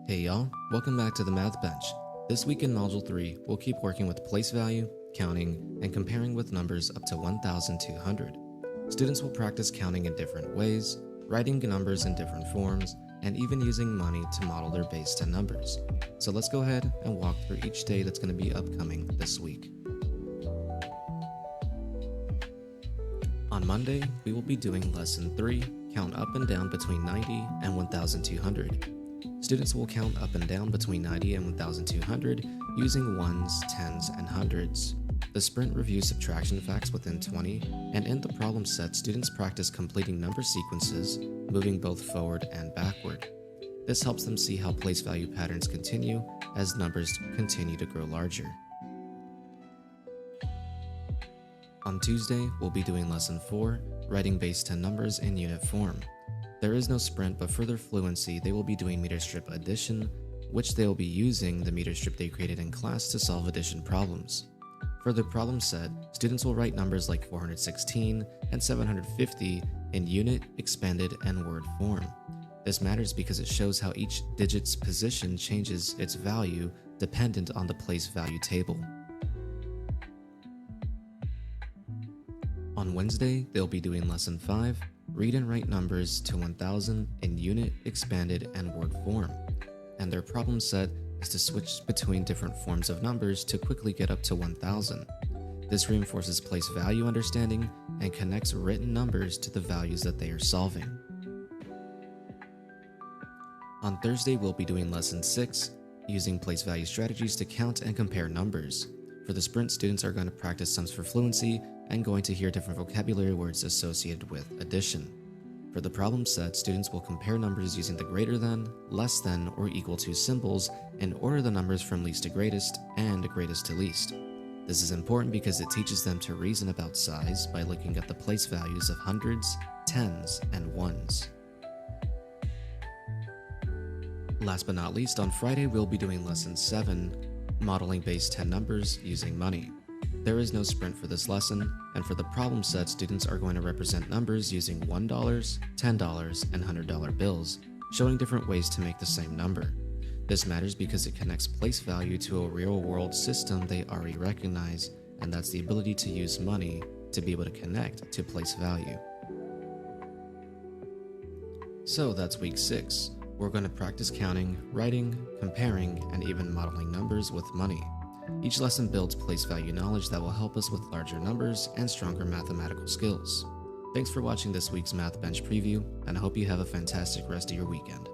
Hey y'all, welcome back to the Math Bench. This week in Module 3, we'll keep working with place value, counting, and comparing with numbers up to 1,200. Students will practice counting in different ways, writing numbers in different forms, and even using money to model their base 10 numbers. So let's go ahead and walk through each day that's going to be upcoming this week. On Monday, we will be doing Lesson 3, Count Up and Down between 90 and 1,200. Students will count up and down between 90 and 1,200 using ones, tens, and hundreds. The sprint reviews subtraction facts within 20, and in the problem set, students practice completing number sequences, moving both forward and backward. This helps them see how place value patterns continue as numbers continue to grow larger. On Tuesday, we'll be doing Lesson 4, Writing base 10 numbers in unit form. There is no sprint, but for their fluency, they will be doing meter strip addition, which they will be using the meter strip they created in class to solve addition problems. For the problem set, students will write numbers like 416 and 750 in unit, expanded, and word form. This matters because it shows how each digit's position changes its value dependent on the place value table. On Wednesday, they'll be doing Lesson 5, Read and write numbers to 1,000 in unit, expanded, and word form. And their problem set is to switch between different forms of numbers to quickly get up to 1,000. This reinforces place value understanding and connects written numbers to the values that they are solving. On Thursday, we'll be doing Lesson 6, using place value strategies to count and compare numbers. For the sprint, students are going to practice sums for fluency and going to hear different vocabulary words associated with addition. For the problem set, students will compare numbers using the greater than, less than, or equal to symbols and order the numbers from least to greatest and greatest to least. This is important because it teaches them to reason about size by looking at the place values of hundreds, tens, and ones. Last but not least, on Friday we'll be doing Lesson 7, Modeling base 10 numbers using money. There is no sprint for this lesson, and for the problem set, students are going to represent numbers using $1, $10, and $100 bills, showing different ways to make the same number. This matters because it connects place value to a real-world system they already recognize, and that's the ability to use money to be able to connect to place value. So that's week 6. We're going to practice counting, writing, comparing, and even modeling numbers with money. Each lesson builds place value knowledge that will help us with larger numbers and stronger mathematical skills. Thanks for watching this week's Math Bench preview, and I hope you have a fantastic rest of your weekend.